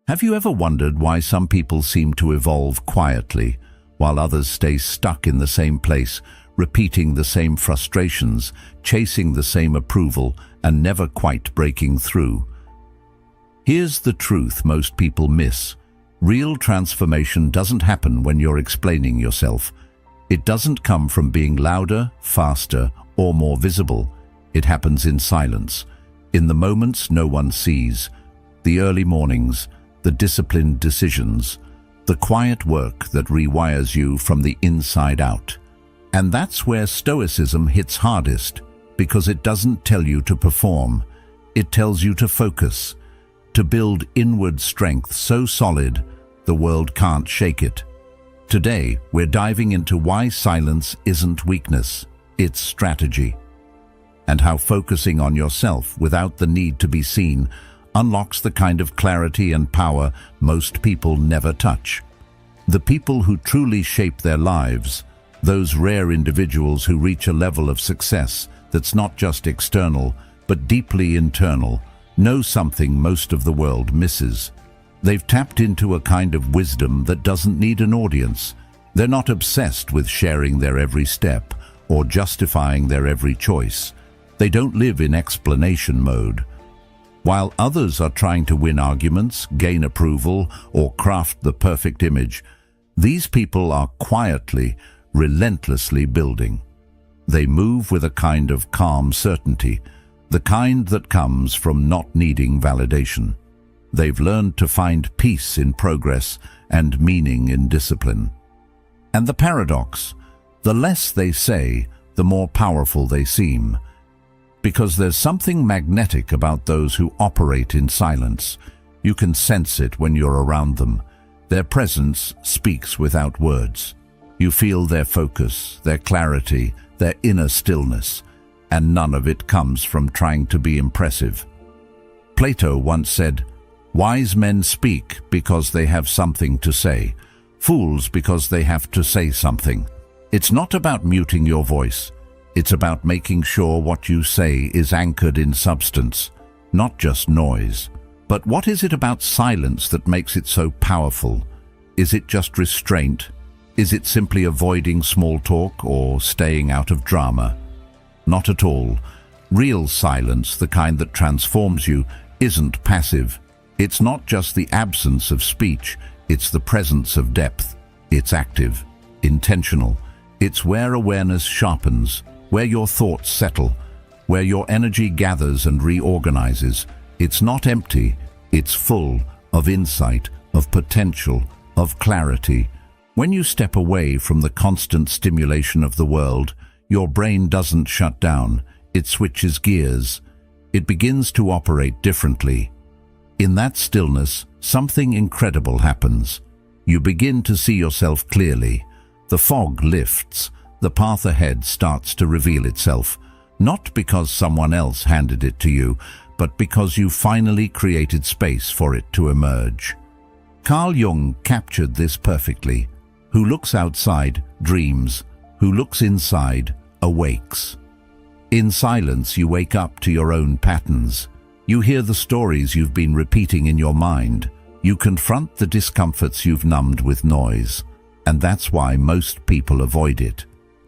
Have you ever wondered why some people seem to evolve quietly, while others stay stuck in the same place, repeating the same frustrations, chasing the same approval, and never quite breaking through? Here's the truth most people miss. Real transformation doesn't happen when you're explaining yourself. It doesn't come from being louder, faster, or more visible. It happens in silence, in the moments no one sees, the early mornings, the disciplined decisions, the quiet work that rewires you from the inside out. And that's where Stoicism hits hardest, because it doesn't tell you to perform. It tells you to focus, to build inward strength so solid the world can't shake it. Today, we're diving into why silence isn't weakness, it's strategy, and how focusing on yourself without the need to be seen unlocks the kind of clarity and power most people never touch. The people who truly shape their lives, those rare individuals who reach a level of success that's not just external, but deeply internal, know something most of the world misses. They've tapped into a kind of wisdom that doesn't need an audience. They're not obsessed with sharing their every step or justifying their every choice. They don't live in explanation mode. While others are trying to win arguments, gain approval, or craft the perfect image, these people are quietly, relentlessly building. They move with a kind of calm certainty, the kind that comes from not needing validation. They've learned to find peace in progress and meaning in discipline. And the paradox, the less they say, the more powerful they seem. Because there's something magnetic about those who operate in silence. You can sense it when you're around them. Their presence speaks without words. You feel their focus, their clarity, their inner stillness, and none of it comes from trying to be impressive. Plato once said, "Wise men speak because they have something to say, fools because they have to say something." It's not about muting your voice. It's about making sure what you say is anchored in substance, not just noise. But what is it about silence that makes it so powerful? Is it just restraint? Is it simply avoiding small talk or staying out of drama? Not at all. Real silence, the kind that transforms you, isn't passive. It's not just the absence of speech, it's the presence of depth. It's active, intentional. It's where awareness sharpens, where your thoughts settle, where your energy gathers and reorganizes. It's not empty, it's full of insight, of potential, of clarity. When you step away from the constant stimulation of the world, your brain doesn't shut down, it switches gears. It begins to operate differently. In that stillness, something incredible happens. You begin to see yourself clearly. The fog lifts. The path ahead starts to reveal itself, not because someone else handed it to you, but because you finally created space for it to emerge. Carl Jung captured this perfectly. Who looks outside dreams, who looks inside awakes. In silence, you wake up to your own patterns. You hear the stories you've been repeating in your mind. You confront the discomforts you've numbed with noise. And that's why most people avoid it.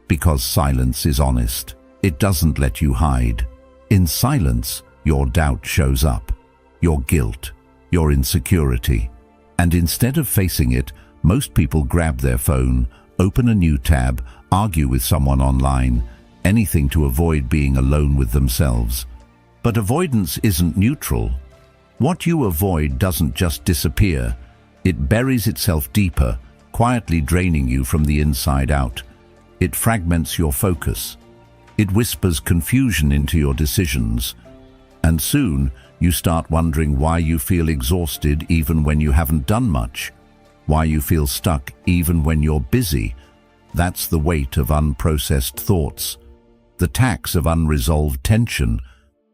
Because silence is honest. It doesn't let you hide. In silence, your doubt shows up, your guilt, your insecurity. And instead of facing it, most people grab their phone, open a new tab, argue with someone online, anything to avoid being alone with themselves. But avoidance isn't neutral. What you avoid doesn't just disappear. It buries itself deeper, quietly draining you from the inside out. It fragments your focus. It whispers confusion into your decisions. And soon, you start wondering why you feel exhausted even when you haven't done much. Why you feel stuck even when you're busy. That's the weight of unprocessed thoughts. The tax of unresolved tension.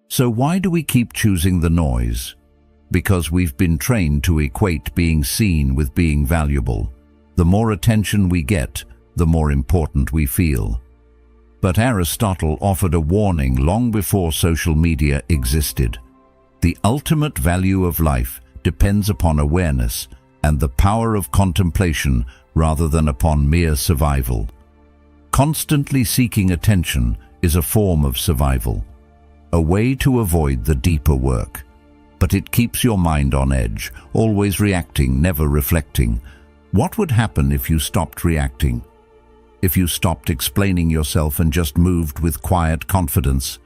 So why do we keep choosing the noise? Because we've been trained to equate being seen with being valuable. The more attention we get, the more important we feel. But Aristotle offered a warning long before social media existed. The ultimate value of life depends upon awareness and the power of contemplation rather than upon mere survival. Constantly seeking attention is a form of survival, a way to avoid the deeper work. But it keeps your mind on edge, always reacting, never reflecting. What would happen if you stopped reacting? If you stopped explaining yourself and just moved with quiet confidence?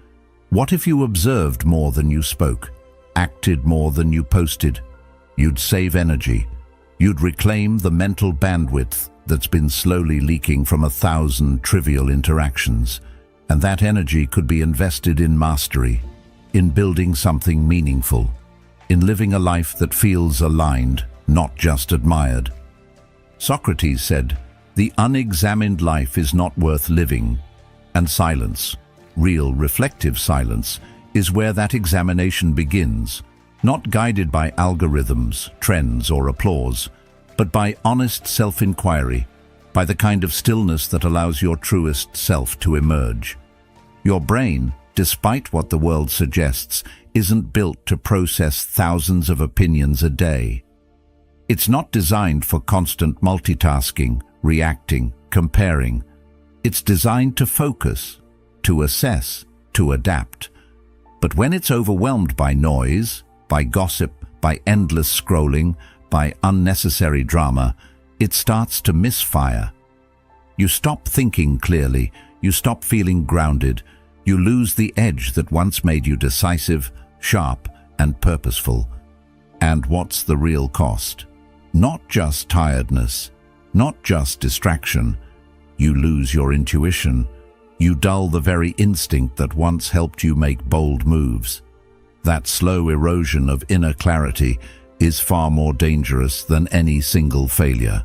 What if you observed more than you spoke, acted more than you posted? You'd save energy. You'd reclaim the mental bandwidth that's been slowly leaking from 1,000 trivial interactions. And that energy could be invested in mastery, in building something meaningful, in living a life that feels aligned, not just admired. Socrates said, "The unexamined life is not worth living," and silence, real reflective silence, is where that examination begins, not guided by algorithms, trends, or applause, but by honest self-inquiry, by the kind of stillness that allows your truest self to emerge. Your brain, despite what the world suggests, isn't built to process thousands of opinions a day. It's not designed for constant multitasking, reacting, comparing. It's designed to focus, to assess, to adapt. But when it's overwhelmed by noise, by gossip, by endless scrolling, by unnecessary drama, it starts to misfire. You stop thinking clearly, you stop feeling grounded, you lose the edge that once made you decisive, sharp, and purposeful. And what's the real cost? Not just tiredness, not just distraction. You lose your intuition. You dull the very instinct that once helped you make bold moves. That slow erosion of inner clarity is far more dangerous than any single failure.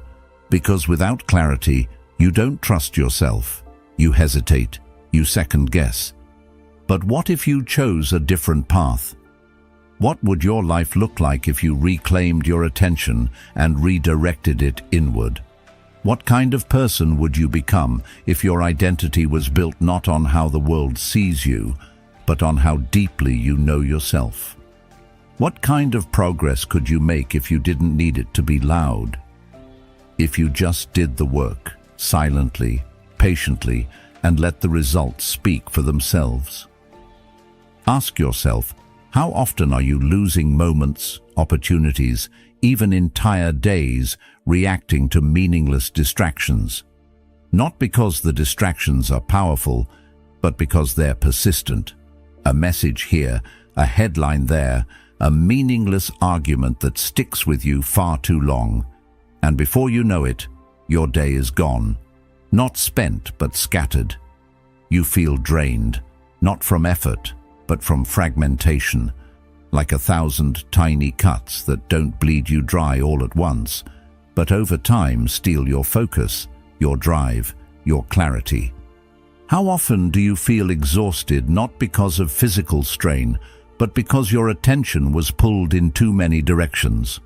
Because without clarity, you don't trust yourself. You hesitate. You second-guess. But what if you chose a different path? What would your life look like if you reclaimed your attention and redirected it inward? What kind of person would you become if your identity was built not on how the world sees you, but on how deeply you know yourself? What kind of progress could you make if you didn't need it to be loud? If you just did the work, silently, patiently, and let the results speak for themselves? Ask yourself, how often are you losing moments, opportunities, even entire days, reacting to meaningless distractions? Not because the distractions are powerful, but because they're persistent. A message here, a headline there, a meaningless argument that sticks with you far too long. And before you know it, your day is gone. Not spent, but scattered. You feel drained, not from effort, but from fragmentation, like 1,000 tiny cuts that don't bleed you dry all at once, but over time steal your focus, your drive, your clarity. How often do you feel exhausted not because of physical strain, but because your attention was pulled in too many directions?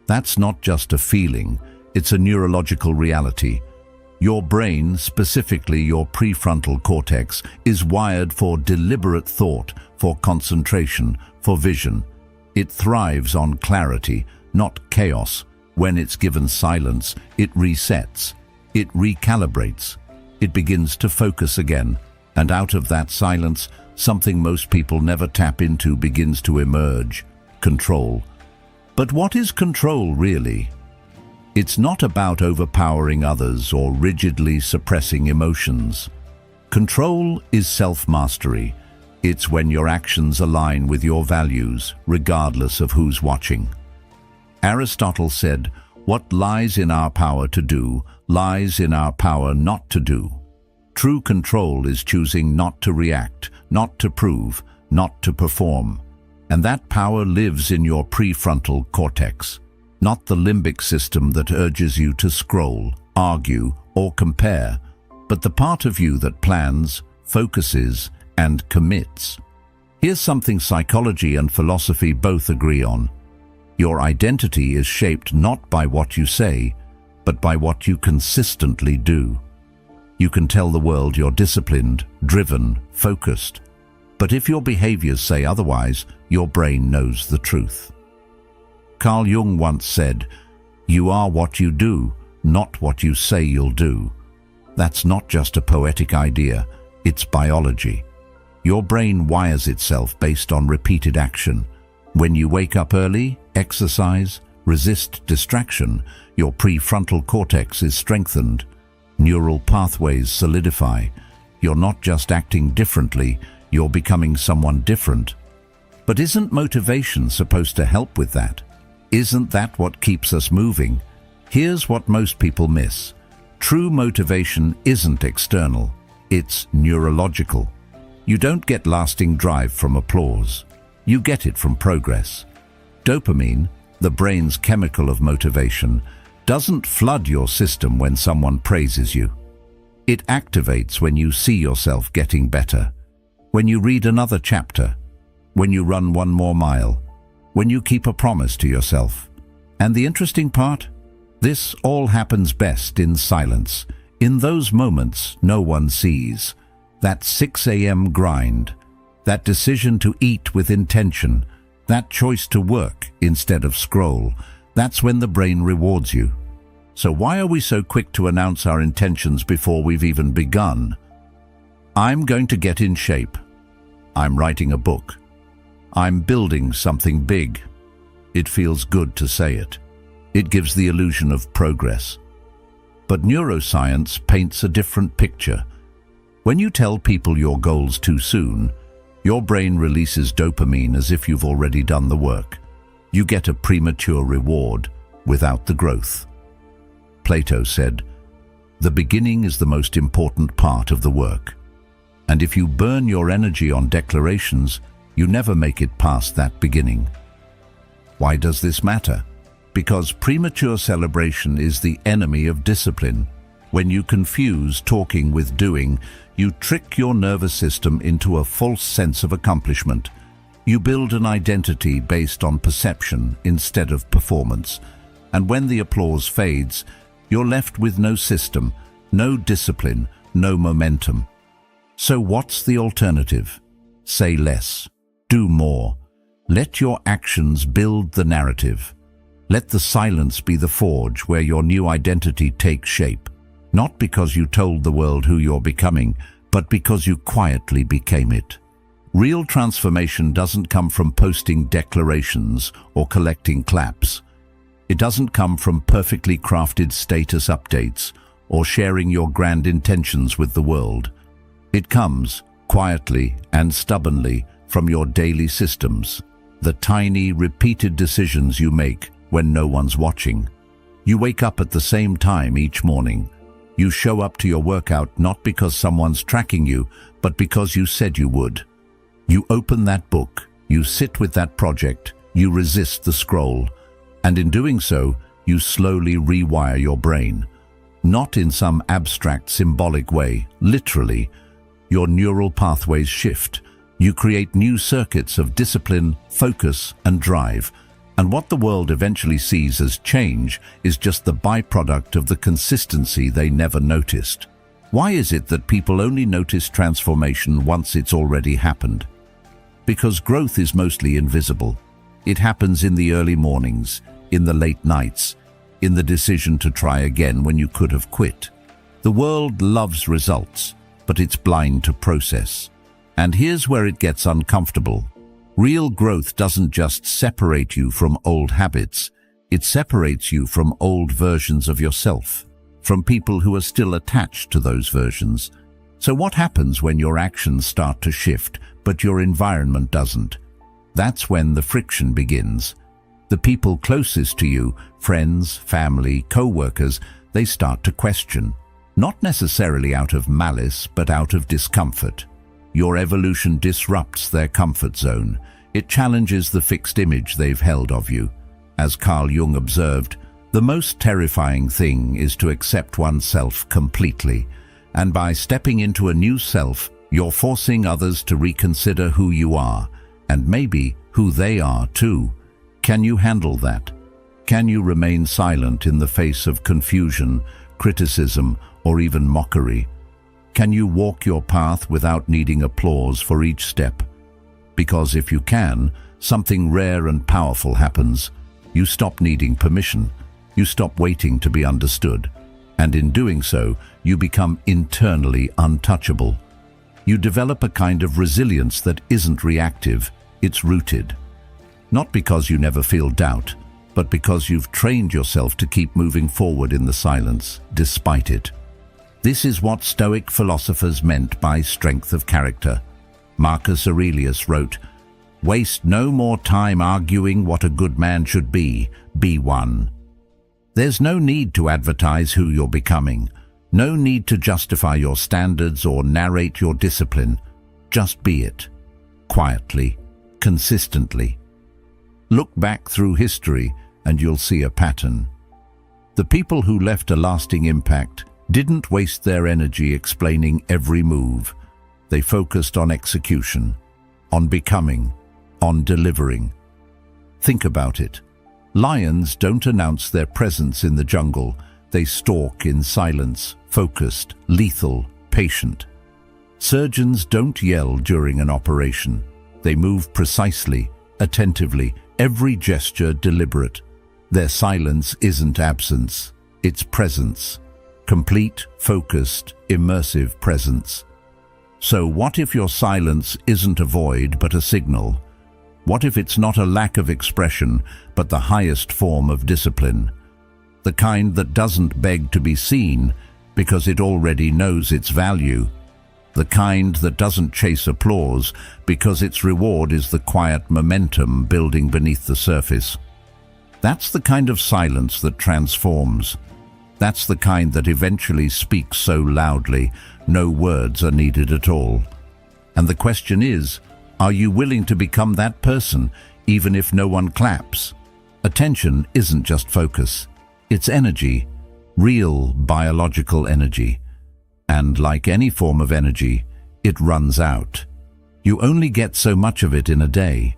That's not just a feeling, it's a neurological reality. Your brain, specifically your prefrontal cortex, is wired for deliberate thought, for concentration, for vision. It thrives on clarity, not chaos. When it's given silence, it resets, it recalibrates, it begins to focus again, and out of that silence, something most people never tap into begins to emerge: control. But what is control really? It's not about overpowering others or rigidly suppressing emotions. Control is self-mastery. It's when your actions align with your values, regardless of who's watching. Aristotle said, "What lies in our power to do, lies in our power not to do." True control is choosing not to react, not to prove, not to perform. And that power lives in your prefrontal cortex, not the limbic system that urges you to scroll, argue, or compare, but the part of you that plans, focuses, and commits. Here's something psychology and philosophy both agree on. Your identity is shaped not by what you say, but by what you consistently do. You can tell the world you're disciplined, driven, focused. But if your behaviors say otherwise, your brain knows the truth. Carl Jung once said, "You are what you do, not what you say you'll do." That's not just a poetic idea, it's biology. Your brain wires itself based on repeated action. When you wake up early, exercise, resist distraction, your prefrontal cortex is strengthened. Neural pathways solidify. You're not just acting differently, you're becoming someone different. But isn't motivation supposed to help with that? Isn't that what keeps us moving? Here's what most people miss. True motivation isn't external, it's neurological. You don't get lasting drive from applause. You get it from progress. Dopamine, the brain's chemical of motivation, doesn't flood your system when someone praises you. It activates when you see yourself getting better, when you read another chapter, when you run one more mile, when you keep a promise to yourself. And the interesting part? This all happens best in silence, in those moments no one sees. That 6 a.m. grind, that decision to eat with intention, that choice to work instead of scroll, that's when the brain rewards you. So why are we so quick to announce our intentions before we've even begun? I'm going to get in shape. I'm writing a book. I'm building something big. It feels good to say it. It gives the illusion of progress. But neuroscience paints a different picture. When you tell people your goals too soon, your brain releases dopamine as if you've already done the work. You get a premature reward without the growth. Plato said, "The beginning is the most important part of the work." And if you burn your energy on declarations, you never make it past that beginning. Why does this matter? Because premature celebration is the enemy of discipline. When you confuse talking with doing, you trick your nervous system into a false sense of accomplishment. You build an identity based on perception instead of performance. And when the applause fades, you're left with no system, no discipline, no momentum. So what's the alternative? Say less. Do more. Let your actions build the narrative. Let the silence be the forge where your new identity takes shape. Not because you told the world who you're becoming, but because you quietly became it. Real transformation doesn't come from posting declarations or collecting claps. It doesn't come from perfectly crafted status updates or sharing your grand intentions with the world. It comes, quietly and stubbornly, from your daily systems, the tiny, repeated decisions you make when no one's watching. You wake up at the same time each morning. You show up to your workout not because someone's tracking you, but because you said you would. You open that book, you sit with that project, you resist the scroll, and in doing so, you slowly rewire your brain. Not in some abstract, symbolic way, literally. Your neural pathways shift. You create new circuits of discipline, focus, and drive. And what the world eventually sees as change is just the byproduct of the consistency they never noticed. Why is it that people only notice transformation once it's already happened? Because growth is mostly invisible. It happens in the early mornings, in the late nights, in the decision to try again when you could have quit. The world loves results, but it's blind to process. And here's where it gets uncomfortable. Real growth doesn't just separate you from old habits, it separates you from old versions of yourself, from people who are still attached to those versions. So what happens when your actions start to shift, but your environment doesn't? That's when the friction begins. The people closest to you, friends, family, co-workers, they start to question. Not necessarily out of malice, but out of discomfort. Your evolution disrupts their comfort zone. It challenges the fixed image they've held of you. As Carl Jung observed, the most terrifying thing is to accept oneself completely. And by stepping into a new self, you're forcing others to reconsider who you are, and maybe who they are too. Can you handle that? Can you remain silent in the face of confusion, criticism, or even mockery? Can you walk your path without needing applause for each step? Because if you can, something rare and powerful happens. You stop needing permission. You stop waiting to be understood. And in doing so, you become internally untouchable. You develop a kind of resilience that isn't reactive, it's rooted. Not because you never feel doubt, but because you've trained yourself to keep moving forward in the silence, despite it. This is what Stoic philosophers meant by strength of character. Marcus Aurelius wrote, "Waste no more time arguing what a good man should be one." There's no need to advertise who you're becoming. No need to justify your standards or narrate your discipline. Just be it. Quietly, consistently. Look back through history and you'll see a pattern. The people who left a lasting impact didn't waste their energy explaining every move. They focused on execution, on becoming, on delivering. Think about it. Lions don't announce their presence in the jungle. They stalk in silence, focused, lethal, patient. Surgeons don't yell during an operation. They move precisely, attentively, every gesture deliberate. Their silence isn't absence, it's presence. Complete, focused, immersive presence. So what if your silence isn't a void but a signal? What if it's not a lack of expression but the highest form of discipline? The kind that doesn't beg to be seen because it already knows its value. The kind that doesn't chase applause because its reward is the quiet momentum building beneath the surface. That's the kind of silence that transforms. That's the kind that eventually speaks so loudly, no words are needed at all. And the question is, are you willing to become that person, even if no one claps? Attention isn't just focus. It's energy, real biological energy. And like any form of energy, it runs out. You only get so much of it in a day.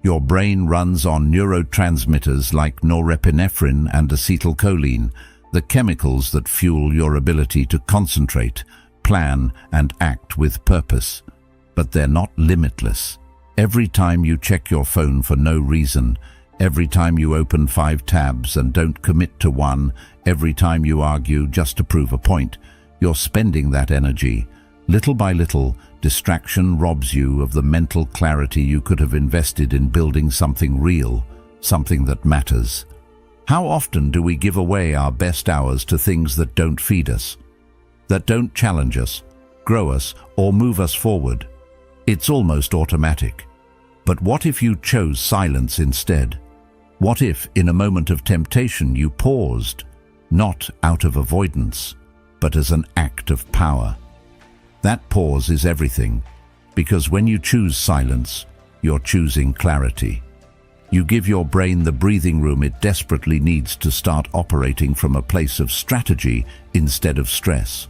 Your brain runs on neurotransmitters like norepinephrine and acetylcholine, the chemicals that fuel your ability to concentrate, plan, and act with purpose. But they're not limitless. Every time you check your phone for no reason, every time you open 5 tabs and don't commit to one, every time you argue just to prove a point, you're spending that energy. Little by little, distraction robs you of the mental clarity you could have invested in building something real, something that matters. How often do we give away our best hours to things that don't feed us, that don't challenge us, grow us, or move us forward? It's almost automatic. But what if you chose silence instead? What if, in a moment of temptation, you paused, not out of avoidance, but as an act of power? That pause is everything, because when you choose silence, you're choosing clarity. You give your brain the breathing room it desperately needs to start operating from a place of strategy instead of stress.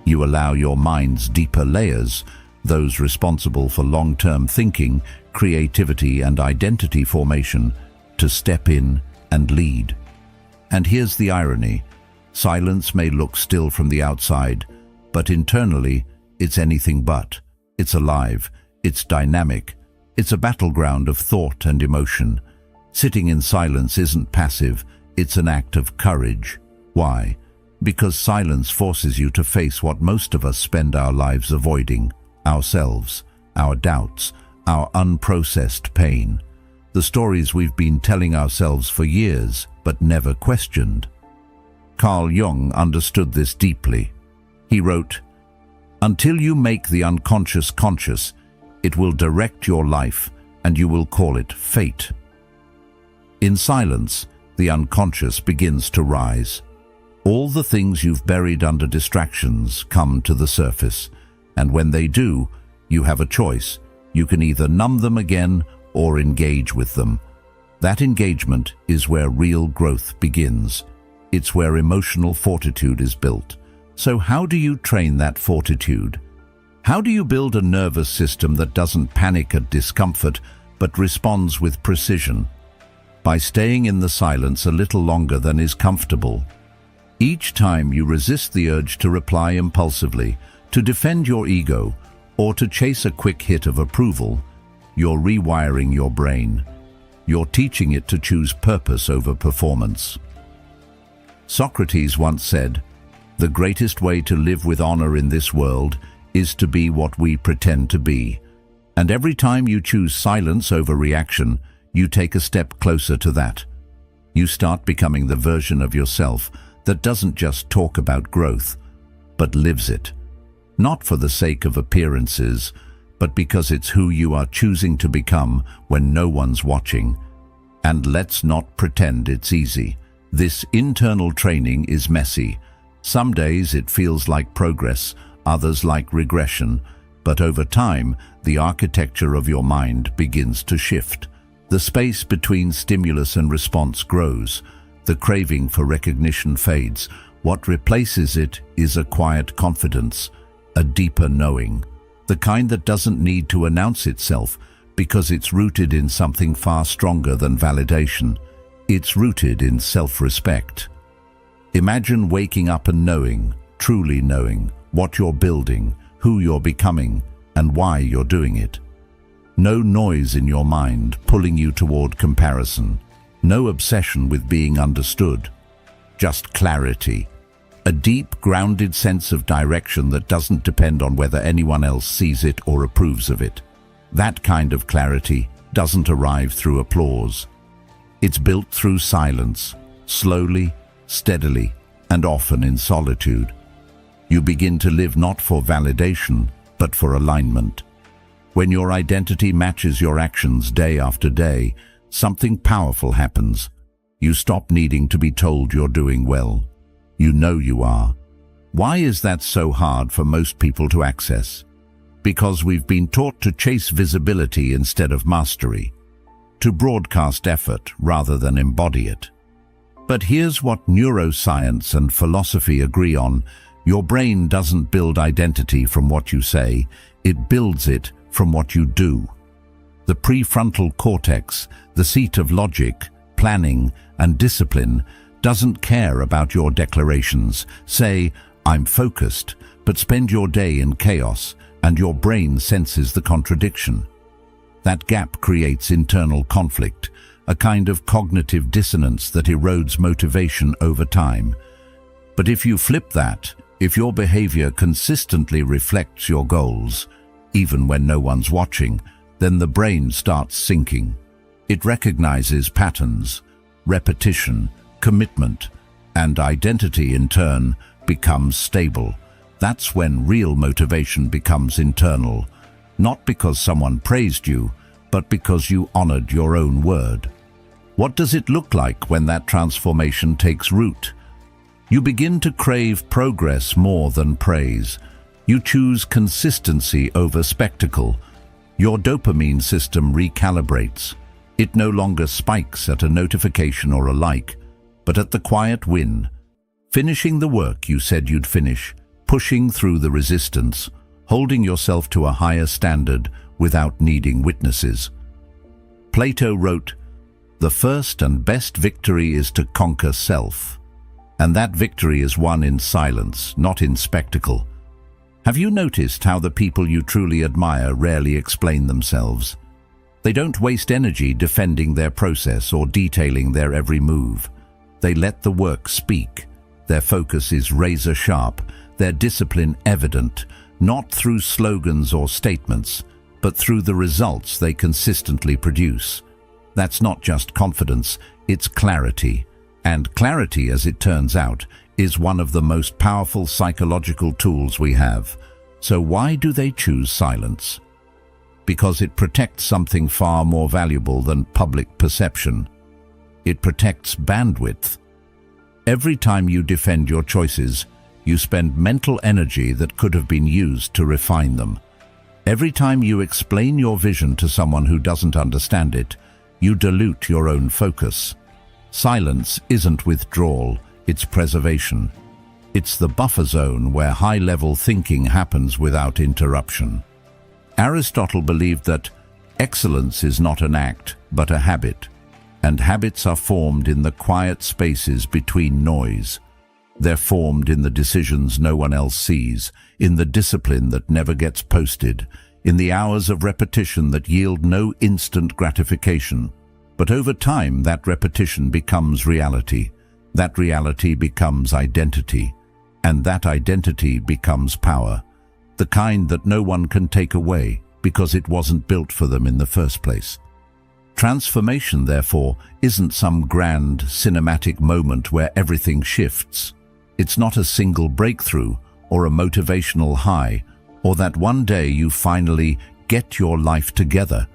You allow your mind's deeper layers, those responsible for long-term thinking, creativity, and identity formation, to step in and lead. And here's the irony. Silence may look still from the outside, but internally, it's anything but. It's alive, it's dynamic, it's a battleground of thought and emotion. Sitting in silence isn't passive, it's an act of courage. Why? Because silence forces you to face what most of us spend our lives avoiding: ourselves, our doubts, our unprocessed pain. The stories we've been telling ourselves for years, but never questioned. Carl Jung understood this deeply. He wrote, "Until you make the unconscious conscious, it will direct your life, and you will call it fate." In silence, the unconscious begins to rise. All the things you've buried under distractions come to the surface, and when they do, you have a choice. You can either numb them again or engage with them. That engagement is where real growth begins. It's where emotional fortitude is built. So how do you train that fortitude? How do you build a nervous system that doesn't panic at discomfort, but responds with precision? By staying in the silence a little longer than is comfortable. Each time you resist the urge to reply impulsively, to defend your ego, or to chase a quick hit of approval, you're rewiring your brain. You're teaching it to choose purpose over performance. Socrates once said, "The greatest way to live with honor in this world is to be what we pretend to be." And every time you choose silence over reaction, you take a step closer to that. You start becoming the version of yourself that doesn't just talk about growth, but lives it. Not for the sake of appearances, but because it's who you are choosing to become when no one's watching. And let's not pretend it's easy. This internal training is messy. Some days it feels like progress, others like regression, but over time, the architecture of your mind begins to shift. The space between stimulus and response grows. The craving for recognition fades. What replaces it is a quiet confidence, a deeper knowing, the kind that doesn't need to announce itself because it's rooted in something far stronger than validation. It's rooted in self-respect. Imagine waking up and knowing, truly knowing, what you're building, who you're becoming, and why you're doing it. No noise in your mind pulling you toward comparison. No obsession with being understood. Just clarity. A deep, grounded sense of direction that doesn't depend on whether anyone else sees it or approves of it. That kind of clarity doesn't arrive through applause. It's built through silence, slowly, steadily, and often in solitude. You begin to live not for validation, but for alignment. When your identity matches your actions day after day, something powerful happens. You stop needing to be told you're doing well. You know you are. Why is that so hard for most people to access? Because we've been taught to chase visibility instead of mastery, to broadcast effort rather than embody it. But here's what neuroscience and philosophy agree on. Your brain doesn't build identity from what you say, it builds it from what you do. The prefrontal cortex, the seat of logic, planning, and discipline, doesn't care about your declarations. Say, "I'm focused," but spend your day in chaos, and your brain senses the contradiction. That gap creates internal conflict, a kind of cognitive dissonance that erodes motivation over time. But if you flip that, if your behavior consistently reflects your goals, even when no one's watching, then the brain starts syncing. It recognizes patterns, repetition, commitment, and identity in turn becomes stable. That's when real motivation becomes internal, not because someone praised you, but because you honored your own word. What does it look like when that transformation takes root? You begin to crave progress more than praise. You choose consistency over spectacle. Your dopamine system recalibrates. It no longer spikes at a notification or a like, but at the quiet win. Finishing the work you said you'd finish, pushing through the resistance, holding yourself to a higher standard without needing witnesses. Plato wrote, "The first and best victory is to conquer self." And that victory is won in silence, not in spectacle. Have you noticed how the people you truly admire rarely explain themselves? They don't waste energy defending their process or detailing their every move. They let the work speak. Their focus is razor sharp, their discipline evident, not through slogans or statements, but through the results they consistently produce. That's not just confidence, it's clarity. And clarity, as it turns out, is one of the most powerful psychological tools we have. So why do they choose silence? Because it protects something far more valuable than public perception. It protects bandwidth. Every time you defend your choices, you spend mental energy that could have been used to refine them. Every time you explain your vision to someone who doesn't understand it, you dilute your own focus. Silence isn't withdrawal, it's preservation. It's the buffer zone where high-level thinking happens without interruption. Aristotle believed that excellence is not an act, but a habit, and habits are formed in the quiet spaces between noise. They're formed in the decisions no one else sees, in the discipline that never gets posted, in the hours of repetition that yield no instant gratification. But over time, that repetition becomes reality. That reality becomes identity. And that identity becomes power. The kind that no one can take away because it wasn't built for them in the first place. Transformation, therefore, isn't some grand cinematic moment where everything shifts. It's not a single breakthrough or a motivational high, or that one day you finally get your life together.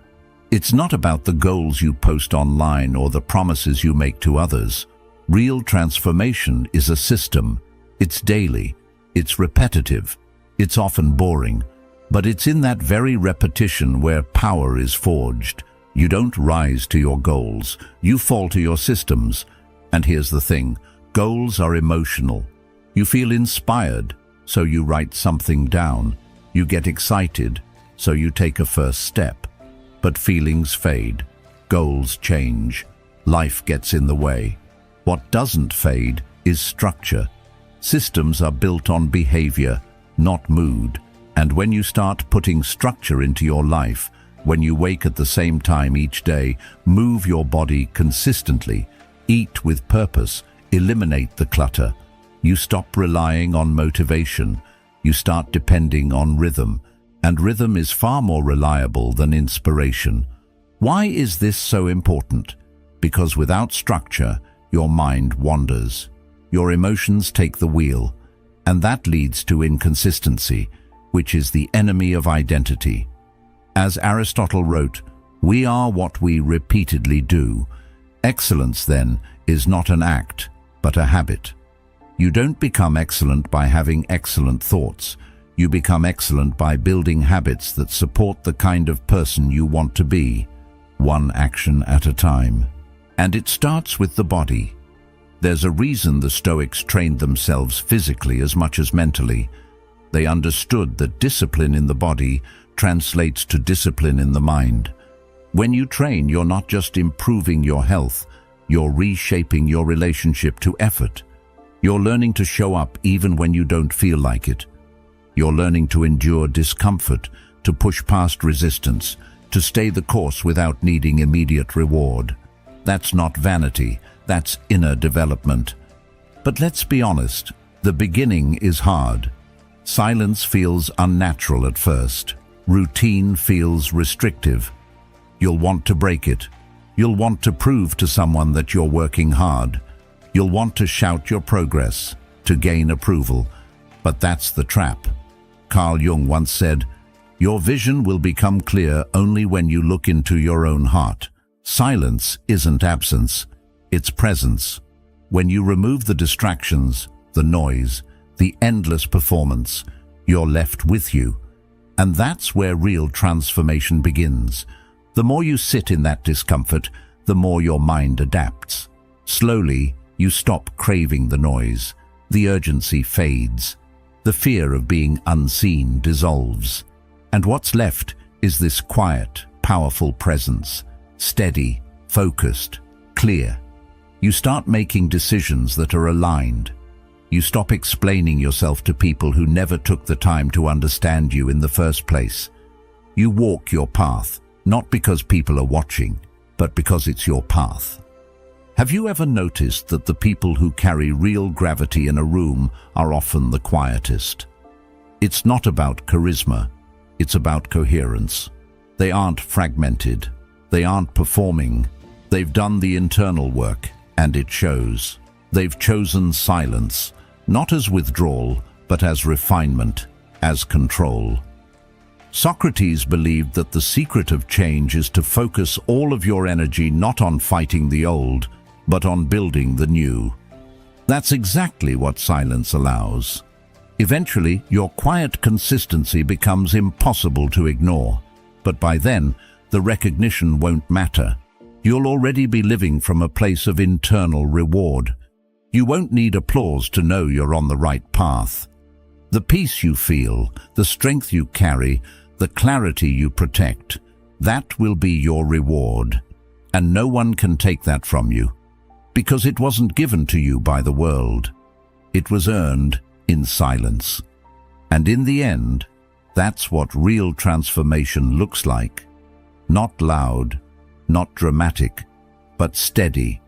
It's not about the goals you post online or the promises you make to others. Real transformation is a system. It's daily, it's repetitive, it's often boring, but it's in that very repetition where power is forged. You don't rise to your goals, you fall to your systems. And here's the thing, goals are emotional. You feel inspired, so you write something down. You get excited, so you take a first step. But feelings fade, goals change, life gets in the way. What doesn't fade is structure. Systems are built on behavior, not mood. And when you start putting structure into your life, when you wake at the same time each day, move your body consistently, eat with purpose, eliminate the clutter, you stop relying on motivation, you start depending on rhythm, and rhythm is far more reliable than inspiration. Why is this so important? Because without structure, your mind wanders. Your emotions take the wheel, and that leads to inconsistency, which is the enemy of identity. As Aristotle wrote, we are what we repeatedly do. Excellence, then, is not an act, but a habit. You don't become excellent by having excellent thoughts. You become excellent by building habits that support the kind of person you want to be, one action at a time. And it starts with the body. There's a reason the Stoics trained themselves physically as much as mentally. They understood that discipline in the body translates to discipline in the mind. When you train, you're not just improving your health, you're reshaping your relationship to effort. You're learning to show up even when you don't feel like it. You're learning to endure discomfort, to push past resistance, to stay the course without needing immediate reward. That's not vanity, that's inner development. But let's be honest, the beginning is hard. Silence feels unnatural at first. Routine feels restrictive. You'll want to break it. You'll want to prove to someone that you're working hard. You'll want to shout your progress, to gain approval. But that's the trap. Carl Jung once said, "Your vision will become clear only when you look into your own heart." Silence isn't absence, it's presence. When you remove the distractions, the noise, the endless performance, you're left with you. And that's where real transformation begins. The more you sit in that discomfort, the more your mind adapts. Slowly, you stop craving the noise. The urgency fades. The fear of being unseen dissolves. And what's left is this quiet, powerful presence, steady, focused, clear. You start making decisions that are aligned. You stop explaining yourself to people who never took the time to understand you in the first place. You walk your path, not because people are watching, but because it's your path. Have you ever noticed that the people who carry real gravity in a room are often the quietest? It's not about charisma, it's about coherence. They aren't fragmented, they aren't performing. They've done the internal work, and it shows. They've chosen silence, not as withdrawal, but as refinement, as control. Socrates believed that the secret of change is to focus all of your energy not on fighting the old, but on building the new. That's exactly what silence allows. Eventually, your quiet consistency becomes impossible to ignore, but by then, the recognition won't matter. You'll already be living from a place of internal reward. You won't need applause to know you're on the right path. The peace you feel, the strength you carry, the clarity you protect, that will be your reward. And no one can take that from you, because it wasn't given to you by the world. It was earned in silence. And in the end, that's what real transformation looks like. Not loud, not dramatic, but steady,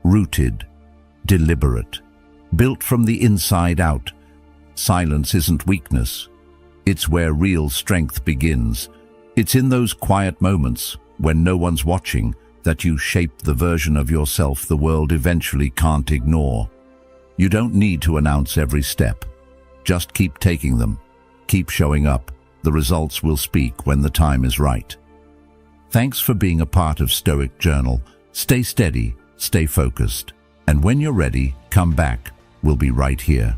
rooted, deliberate, built from the inside out. Silence isn't weakness. It's where real strength begins. It's in those quiet moments, when no one's watching, that you shape the version of yourself the world eventually can't ignore. You don't need to announce every step. Just keep taking them. Keep showing up. The results will speak when the time is right. Thanks for being a part of Stoic Journal. Stay steady, stay focused. And when you're ready, come back. We'll be right here.